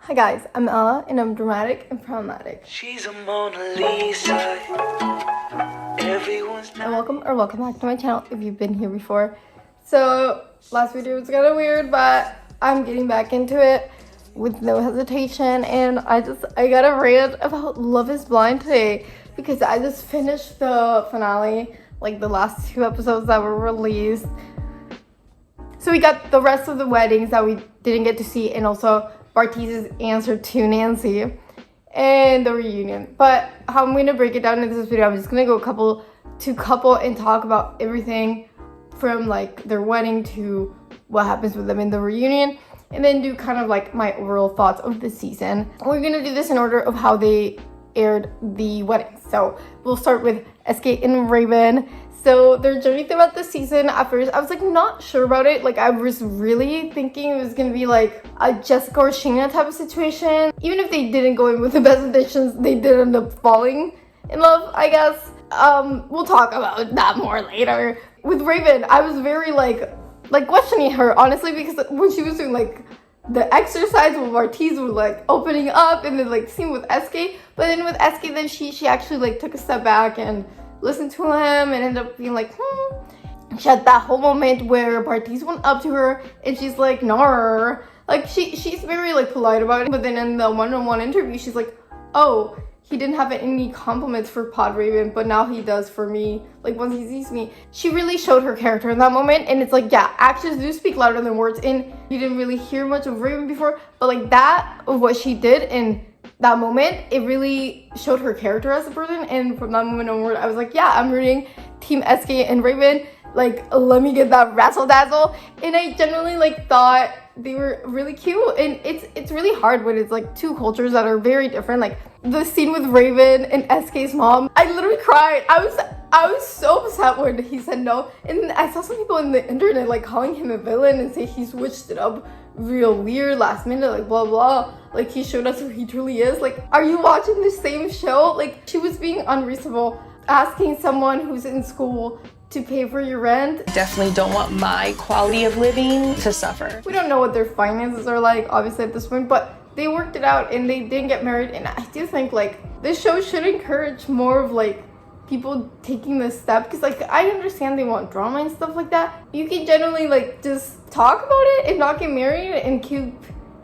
Hi guys, I'm Ella and I'm dramatic and problematic. She's a Mona Lisa. Everyone's And welcome back to my channel if you've been here before. So last video was kind of weird, but I'm getting back into it with no hesitation, and I got a rant about Love is Blind today because I just finished the finale, like the last 2 episodes that were released. So we got the rest of the weddings that we didn't get to see, and also Bartiz's answer to Nancy and the reunion. But how I'm going to break it down in this video, I'm just going to go couple to couple and talk about everything from like their wedding to what happens with them in the reunion, and then do kind of like my overall thoughts of the season. We're going to do this in order of how they aired the wedding. So we'll start with SK and Raven. So their journey throughout the season, at first I was like not sure about it. Like I was really thinking it was gonna be like a Jessica or Sheena type of situation. Even if they didn't go in with the best intentions, they did end up falling in love, I guess. We'll talk about that more later. With Raven, I was very like questioning her, honestly, because when she was doing like the exercise with Bartiz was like opening up, and then like same with SK, but then with SK then she actually like took a step back and listened to him and ended up being like, She had that whole moment where Bartiz went up to her and she's like, no, like she's very like polite about it, but then in the one-on-one interview she's like, oh, he didn't have any compliments for Pod Raven, but now he does for me, like once he sees me. She really showed her character in that moment, and it's like, yeah, actions do speak louder than words, and you didn't really hear much of Raven before, but like that of what she did in that moment, it really showed her character as a person. And from that moment onward, I was like, yeah, I'm rooting Team SK and Raven. Like, let me get that razzle dazzle. And I genuinely like thought they were really cute, and it's really hard when it's like 2 cultures that are very different. Like the scene with Raven and SK's mom, I literally cried. I was so upset when he said no, and I saw some people in the internet like calling him a villain and say he switched it up real weird last minute, like blah blah, like he showed us who he truly is. Like, are you watching the same show? Like, she was being unreasonable, asking someone who's in school to pay for your rent. Definitely don't want my quality of living to suffer. We don't know what their finances are like, obviously, at this point, but they worked it out and they didn't get married. And I do think like this show should encourage more of like people taking this step, because like I understand they want drama and stuff like that. You can generally like just talk about it and not get married and keep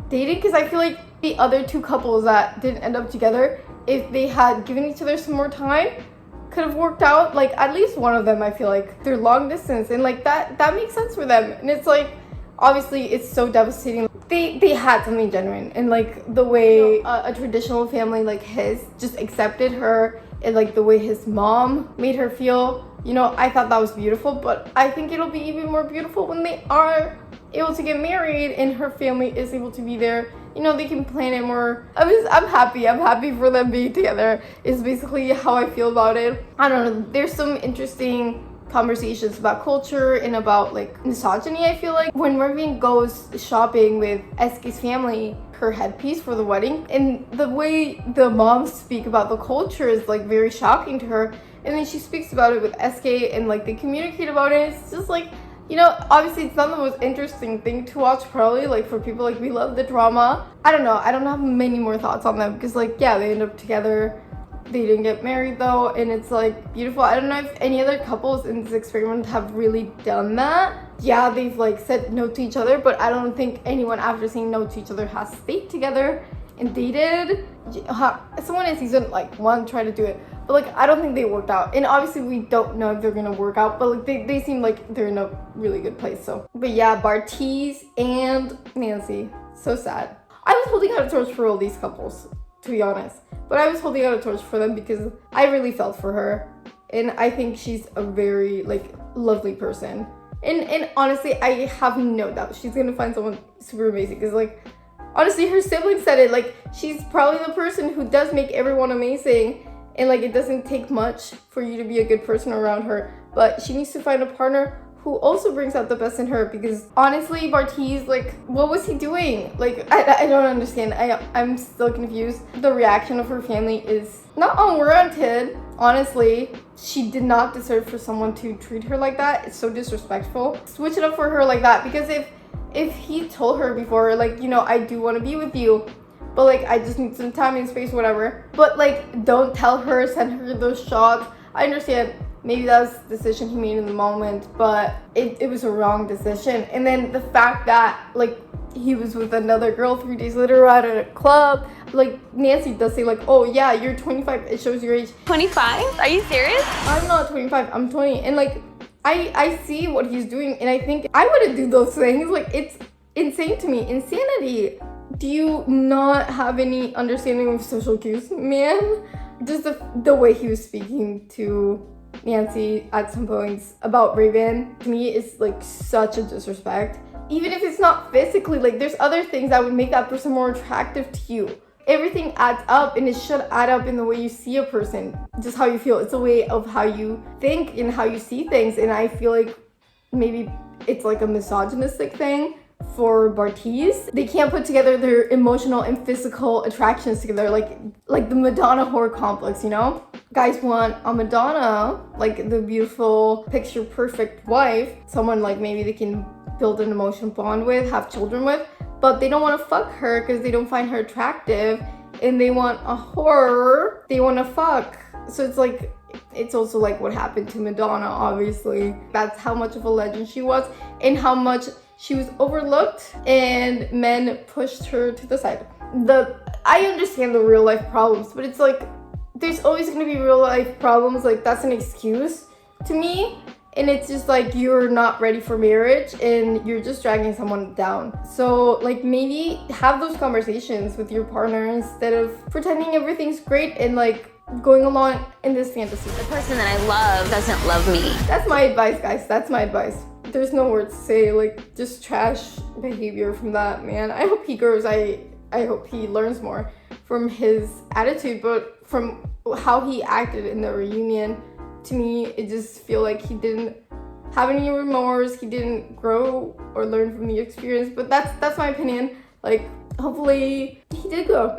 dating, because I feel like the other 2 couples that didn't end up together, if they had given each other some more time, could have worked out. Like at least one of them, I feel like they're long distance, and like that makes sense for them. And it's like, obviously it's so devastating. They had something genuine, and like the way a traditional family like his just accepted her, and like the way his mom made her feel, you know, I thought that was beautiful. But I think it'll be even more beautiful when they are able to get married and her family is able to be there. You know, they can plan it more. I'm happy for them being together, is basically how I feel about it. I don't know, there's some interesting conversations about culture and about like misogyny. I feel like when Raven goes shopping with SK's family, her headpiece for the wedding, and the way the moms speak about the culture is like very shocking to her, and then she speaks about it with SK and like they communicate about it. It's just like, you know, obviously it's not the most interesting thing to watch, probably, like for people like we love the drama. I don't know, I don't have many more thoughts on them, because like, yeah, they end up together. They didn't get married though, and it's like beautiful. I don't know if any other couples in this experiment have really done that. Yeah, they've like said no to each other, but I don't think anyone after saying no to each other has stayed together and dated. Someone in season like 1 tried to do it, but like I don't think they worked out. And obviously we don't know if they're gonna work out, but like they seem like they're in a really good place. So, but yeah, Bartiz and Nancy, so sad. I was holding out a torch for all these couples, to be honest. But I was holding out a torch for them because I really felt for her. And I think she's a very, like, lovely person. And honestly, I have no doubt she's gonna find someone super amazing. Because, like, honestly, her siblings said it. Like, she's probably the person who does make everyone amazing. And, like, it doesn't take much for you to be a good person around her. But she needs to find a partner who also brings out the best in her, because honestly, Bartiz, like, what was he doing? Like, I don't understand. I'm still confused. The reaction of her family is not unwarranted, honestly. She did not deserve for someone to treat her like that. It's so disrespectful. Switch it up for her like that, because if he told her before, like, you know, I do want to be with you, but like I just need some time and space, whatever. But like don't tell her, send her those shots. I understand maybe that was the decision he made in the moment, but it was a wrong decision. And then the fact that like he was with another girl 3 days later at a club, like Nancy does say like, oh yeah, you're 25, it shows your age. 25? Are you serious? I'm not 25, I'm 20. And like I see what he's doing, and I think I wouldn't do those things. Like it's insane to me. Insanity. Do you not have any understanding of social cues, man? Just the way he was speaking to Nancy at some points about Raven, to me, is like such a disrespect. Even if it's not physically, like there's other things that would make that person more attractive to you. Everything adds up, and it should add up in the way you see a person, just how you feel. It's a way of how you think and how you see things. And I feel like maybe it's like a misogynistic thing for Bartise. They can't put together their emotional and physical attractions together, like the Madonna whore complex, you know? Guys want a Madonna, like the beautiful, picture perfect wife, someone like maybe they can build an emotional bond with, have children with, but they don't want to fuck her because they don't find her attractive, and they want a whore they want to fuck. So it's like, it's also like what happened to Madonna, obviously. That's how much of a legend she was and how much she was overlooked, and men pushed her to the side. I understand the real life problems, but it's like there's always going to be real life problems. Like that's an excuse to me. And it's just like you're not ready for marriage and you're just dragging someone down. So like maybe have those conversations with your partner instead of pretending everything's great and like going along in this fantasy. The person that I love doesn't love me. That's my advice, guys. That's my advice. There's no words to say. Like just trash behavior from that man. I hope he grows. I hope he learns more from his attitude, but from how he acted in the reunion, to me, it just feel like he didn't have any remorse. He didn't grow or learn from the experience. But that's my opinion. Like, hopefully he did grow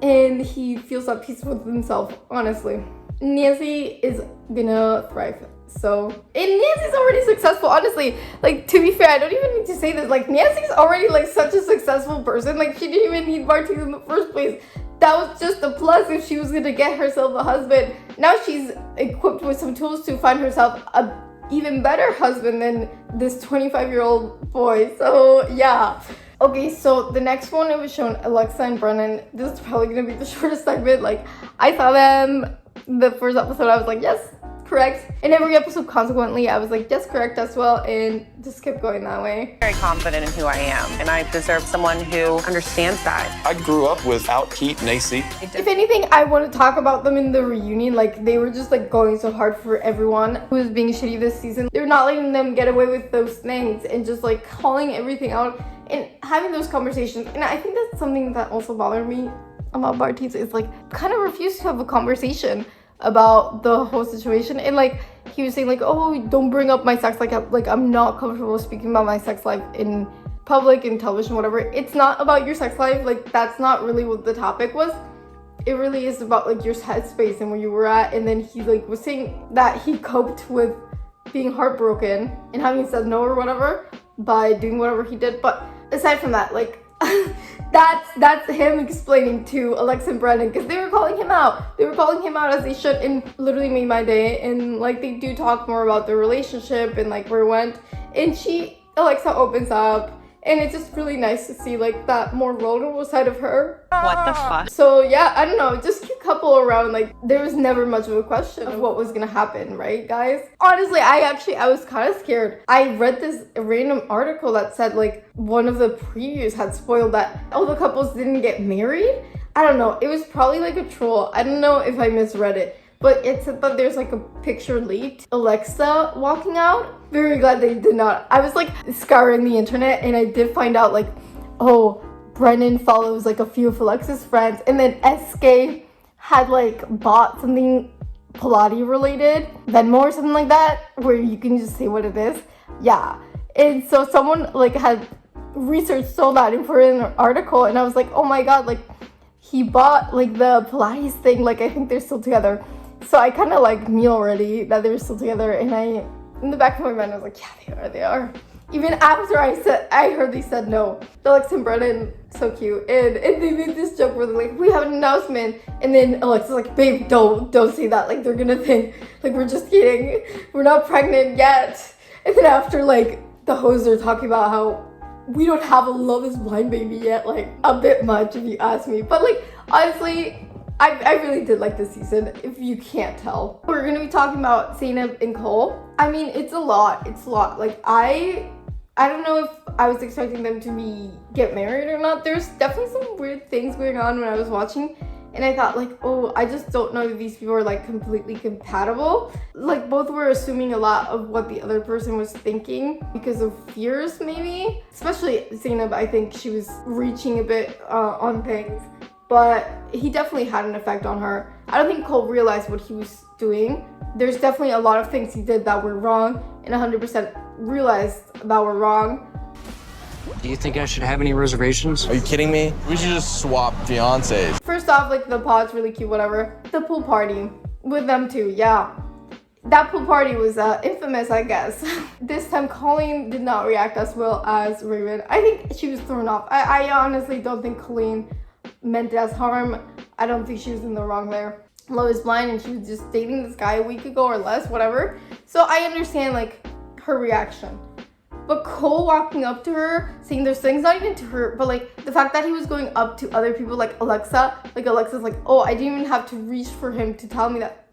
and he feels at peace with himself, honestly. Nancy is gonna thrive. So, and Nancy's already successful, honestly. Like, to be fair, I don't even need to say this. Like, Nancy's already like such a successful person. Like, she didn't even need Bartise in the first place. That was just a plus if she was gonna get herself a husband. Now she's equipped with some tools to find herself a even better husband than this 25-year-old boy. So yeah. Okay, so the next one, it was shown Alexa and Brennan. This is probably gonna be the shortest segment. Like, I saw them the first episode, I was like, yes, correct. And every episode, consequently, I was like, yes, correct as well, and just kept going that way. Very confident in who I am, and I deserve someone who understands that. I grew up without Pete and AC. If anything, I want to talk about them in the reunion. Like, they were just like going so hard for everyone who was being shitty this season. They're not letting them get away with those things and just like calling everything out and having those conversations. And I think that's something that also bothered me about Bartise, is like kind of refused to have a conversation about the whole situation. And like he was saying like, oh, don't bring up my sex life. Like I'm not comfortable speaking about my sex life in public and television, whatever. It's not about your sex life. Like that's not really what the topic was. It really is about like your headspace and where you were at. And then he like was saying that he coped with being heartbroken and having said no or whatever by doing whatever he did. But aside from that, like that's him explaining to Alexa and Brennan, because they were calling him out. They were calling him out as they should, and literally made my day. And like they do talk more about their relationship and like where it went. And Alexa opens up, and it's just really nice to see like that more vulnerable side of her. What the fuck? So yeah, I don't know, just cute couple around. Like there was never much of a question of what was gonna happen, right, guys? Honestly, I was kind of scared. I read this random article that said like one of the previews had spoiled that all the couples didn't get married. I don't know, it was probably like a troll. I don't know if I misread it, but it said that there's like a picture leaked, Alexa walking out. Very glad they did not. I was like scouring the internet, and I did find out like, oh, Brennan follows like a few of Alexa's friends, and then SK had like bought something Pilates related, Venmo or something like that, where you can just say what it is. Yeah. And so someone like had researched all that and put it in an article, and I was like, oh my god, like he bought like the Pilates thing. Like I think they're still together. So I kind of like knew already that they were still together, and in the back of my mind I was like, yeah, they are. Even after I heard they said no. Alexa and Brennan, so cute. And they made this joke where they're like, we have an announcement. And then Alexa's like, babe, don't say that. Like, they're gonna think, like, we're just kidding. We're not pregnant yet. And then after, like, the hosts are talking about how we don't have a Love is Blind baby yet. Like, a bit much if you ask me. But, like, honestly, I really did like this season, if you can't tell. We're gonna be talking about Zainab and Cole. I mean, it's a lot. Like, I don't know if I was expecting them to get married or not. There's definitely some weird things going on when I was watching. And I thought, like, oh, I just don't know if these people are, like, completely compatible. Like, both were assuming a lot of what the other person was thinking because of fears, maybe. Especially Zainab, I think she was reaching a bit on things. But he definitely had an effect on her. I don't think Cole realized what he was doing. There's definitely a lot of things he did that were wrong, and 100% realized that were wrong. Do you think I should have any reservations? Are you kidding me? We should just swap fiancés. First off, like, the pod's really cute, whatever. The pool party with them too, yeah. That pool party was infamous, I guess. This time, Colleen did not react as well as Raven. I think she was thrown off. I honestly don't think Colleen meant it as harm. I don't think she was in the wrong there. Love is Blind, and she was just dating this guy a week ago or less, whatever. So I understand, like, her reaction. But Cole walking up to her, saying those things, not even to her, but, like, the fact that he was going up to other people, like Alexa, like, Alexa's like, oh, I didn't even have to reach for him to tell me that.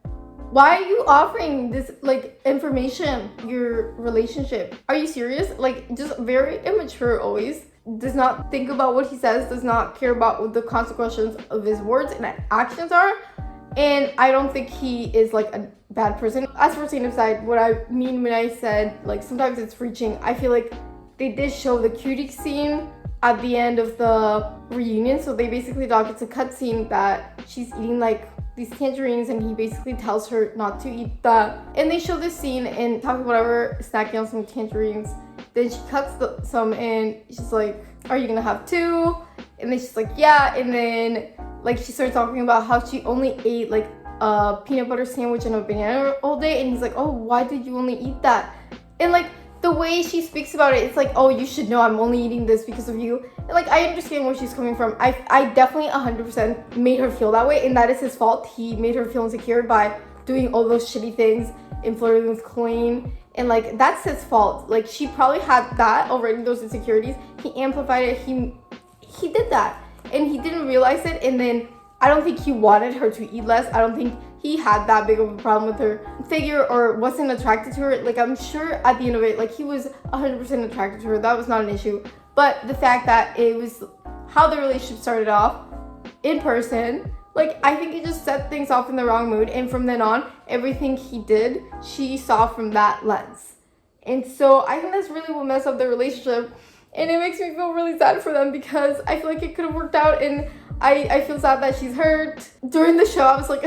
Why are you offering this, like, information, your relationship? Are you serious? Like, just very immature always. Does not think about what he says, does not care about what the consequences of his words and actions are. And I don't think he is, like, a bad person. As for Zainab's side, what I mean when I said, like, sometimes it's reaching, I feel like they did show the cutie scene at the end of the reunion. So they basically talk, it's a cut scene that she's eating, like, these tangerines, and he basically tells her not to eat that. And they show this scene and talking whatever, snacking on some tangerines. Then she cuts some, and she's like, are you gonna have two? And then she's like, yeah. And then, like, she starts talking about how she only ate, like, a peanut butter sandwich and a banana all day. And he's like, oh, why did you only eat that? And, like, the way she speaks about it, it's like, oh, you should know I'm only eating this because of you. And, like, I understand where she's coming from. I definitely 100% made her feel that way, and that is his fault. He made her feel insecure by doing all those shitty things and flirting with Colleen. And, like, that's his fault. Like, she probably had that already, those insecurities. He amplified it. He did that. And he didn't realize it. And then I don't think he wanted her to eat less. I don't think he had that big of a problem with her figure or wasn't attracted to her. Like, I'm sure at the end of it, like, he was 100% attracted to her. That was not an issue. But the fact that it was how the relationship started off in person, like, I think it just set things off in the wrong mood. And from then on, everything he did, she saw from that lens. And so I think that's really what messed up their relationship. And it makes me feel really sad for them because I feel like it could have worked out. And I feel sad that she's hurt. During the show, I was like,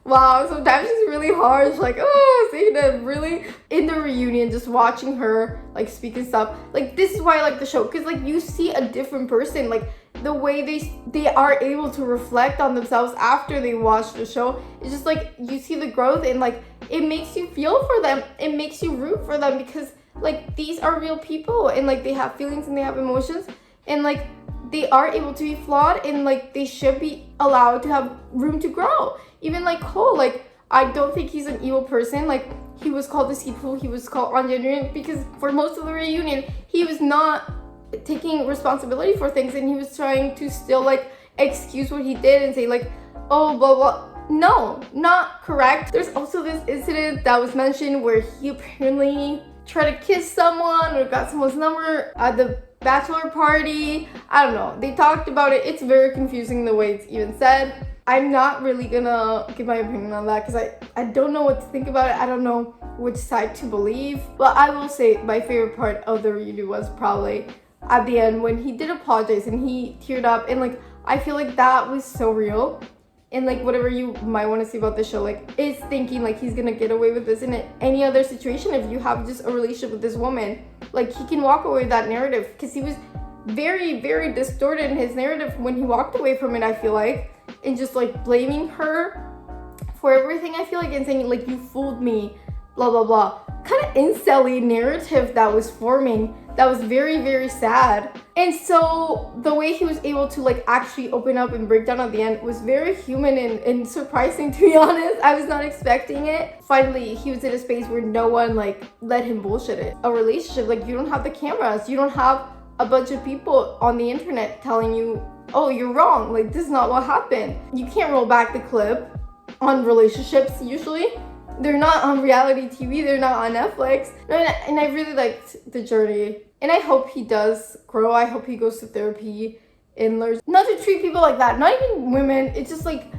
wow, sometimes she's really harsh. Like, oh, Zainab, really? In the reunion, just watching her, like, speak and stuff. Like, this is why I like the show. Because, like, you see a different person. Like, the way they are able to reflect on themselves after they watch the show. It's just, like, you see the growth, and, like, it makes you feel for them. It makes you root for them because, like, these are real people. And, like, they have feelings and they have emotions. And, like, they are able to be flawed, and, like, they should be allowed to have room to grow. Even, like, Cole, like, I don't think he's an evil person. Like, he was called deceitful, he was called ungenuine, because for most of the reunion, he was not taking responsibility for things, and he was trying to still, like, excuse what he did and say, like, oh, blah, blah. No, not correct. There's also this incident that was mentioned where he apparently tried to kiss someone or got someone's number at the bachelor party. I don't know. They talked about it. It's very confusing the way it's even said. I'm not really gonna give my opinion on that because I don't know what to think about it. I don't know which side to believe. But I will say my favorite part of the reunion was probably at the end when he did apologize and he teared up. And, like, I feel like that was so real. And, like, whatever you might want to see about the show, like, is thinking, like, he's gonna get away with this in any other situation if you have just a relationship with this woman. Like, he can walk away with that narrative because he was very, very distorted in his narrative when he walked away from it, I feel like. And just, like, blaming her for everything, I feel like, and saying, like, you fooled me, blah, blah, blah. Kind of incel-y narrative that was forming that was very, very sad. And so the way he was able to like actually open up and break down at the end was very human and surprising, to be honest. I was not expecting it. Finally, he was in a space where no one like let him bullshit it. A relationship, like you don't have the cameras, you don't have a bunch of people on the internet telling you, oh, you're wrong, like this is not what happened. You can't roll back the clip on relationships usually. They're not on reality TV, they're not on Netflix. And I really liked the journey. And I hope he does grow. I hope he goes to therapy and learns not to treat people like that. Not even women. It's just like,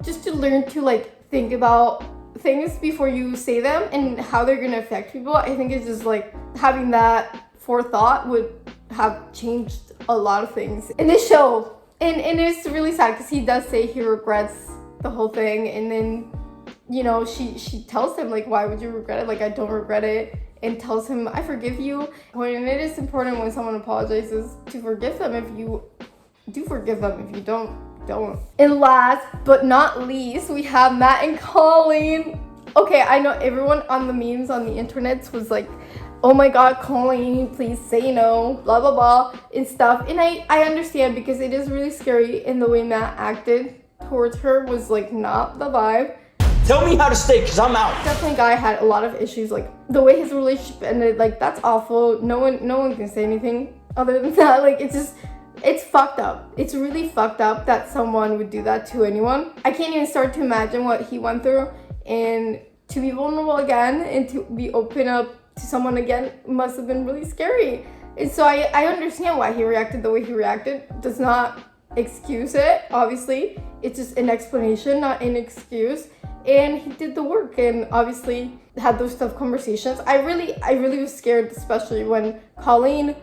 just to learn to like think about things before you say them and how they're gonna affect people. I think it's just like having that forethought would have changed a lot of things in this show. And it's really sad because he does say he regrets the whole thing. And then, you know, she tells him like, why would you regret it? Like, I don't regret it. And tells him, I forgive you. And it is important when someone apologizes to forgive them. If you do forgive them, if you don't. And last but not least, we have Matt and Colleen. Okay, I know everyone on the memes on the internet was like, oh my god, Colleen, please say no, blah blah blah and stuff. And I understand because it is really scary, and the way Matt acted towards her was like not the vibe. Tell me how to stay, because I'm out. Definitely guy had a lot of issues, like the way his relationship ended, like that's awful. No one can say anything other than that. Like it's fucked up. It's really fucked up that someone would do that to anyone. I can't even start to imagine what he went through, and to be vulnerable again and to be open up to someone again must have been really scary. And so I understand why he reacted the way he reacted. Does not excuse it, obviously. It's just an explanation, not an excuse. And he did the work and obviously had those tough conversations. I really was scared, especially when Colleen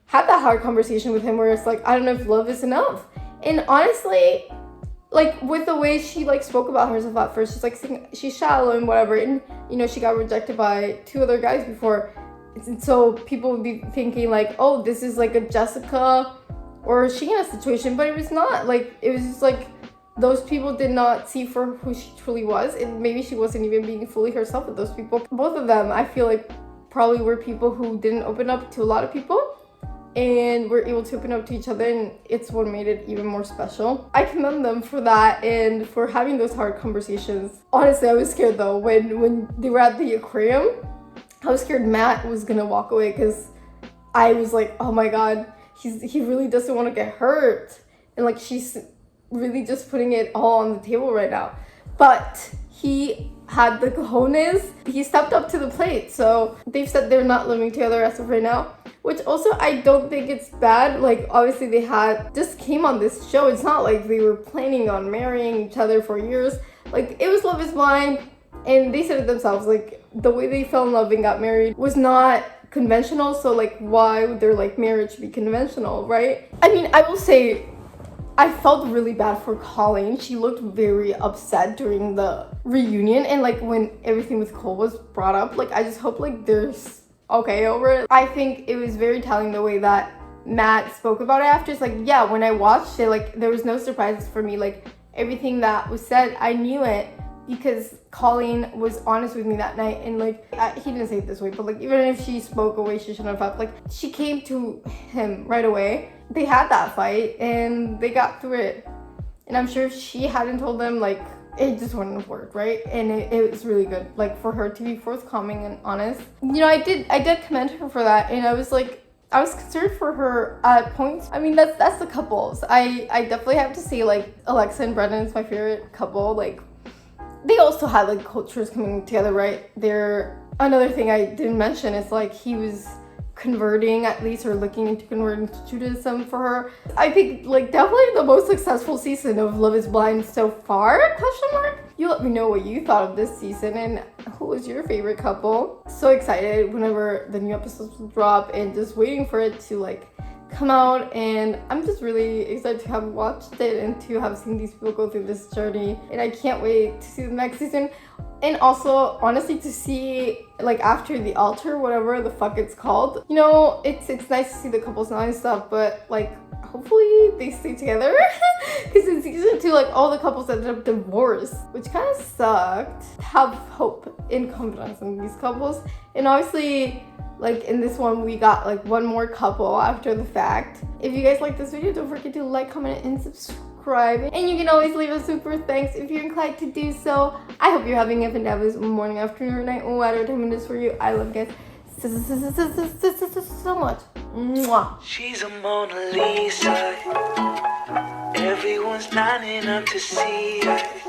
had that hard conversation with him where it's like, I don't know if love is enough. And honestly, like with the way she like spoke about herself at first, she's like she's shallow and whatever, and you know she got rejected by 2 other guys before, and so people would be thinking like, oh, this is like a Jessica or Sheena situation, but it was not. Like it was just like those people did not see for who she truly was, and maybe she wasn't even being fully herself with those people. Both of them, I feel like, probably were people who didn't open up to a lot of people and were able to open up to each other, and it's what made it even more special. I commend them for that and for having those hard conversations. Honestly, I was scared though when they were at the aquarium. I was scared Matt was gonna walk away because I was like, oh my god, he really doesn't want to get hurt, and like she's really just putting it all on the table right now. But he had the cojones. He stepped up to the plate. So they've said they're not living together as of right now, which also I don't think it's bad. Like obviously they just came on this show. It's not like they were planning on marrying each other for years. Like it was Love is Blind, and they said it themselves, like the way they fell in love and got married was not conventional. So like why would their like marriage be conventional, right? I mean, I will say I felt really bad for Colleen. She looked very upset during the reunion, and like when everything with Cole was brought up, like I just hope like there's okay over it. I think it was very telling the way that Matt spoke about it after. It's like, yeah, when I watched it, like there was no surprises for me. Like everything that was said, I knew it because Colleen was honest with me that night, and like he didn't say it this way, but like even if she spoke a way she shouldn't have, like she came to him right away. They had that fight and they got through it, and I'm sure if she hadn't told them, like it just wouldn't have worked, right? And it was really good, like for her to be forthcoming and honest. You know, I did commend her for that, and I was concerned for her at points. I mean, that's the couples. I definitely have to say, like Alexa and Brendan is my favorite couple. Like they also had like cultures coming together, right? Another thing I didn't mention is like he was converting, at least, or looking into converting to Judaism for her. I think like definitely the most successful season of Love is Blind so far, question mark. You let me know what you thought of this season and who was your favorite couple. So excited whenever the new episodes will drop, and just waiting for it to like come out, and I'm just really excited to have watched it and to have seen these people go through this journey, and I can't wait to see the next season. And also honestly to see like after the altar, whatever the fuck it's called, you know, it's nice to see the couples now and stuff, but like hopefully they stay together because in season 2 like all the couples ended up divorced, which kind of sucked. Have hope and confidence in these couples, and obviously Like in this one, we got like one more couple after the fact. If you guys like this video, don't forget to like, comment, and subscribe. And you can always leave a super thanks if you're inclined to do so. I hope you're having a fantabulous morning, afternoon, or night, whatever time it is for you. I love you guys so much. Mwah. She's a Mona Lisa. Everyone's lining up to see her.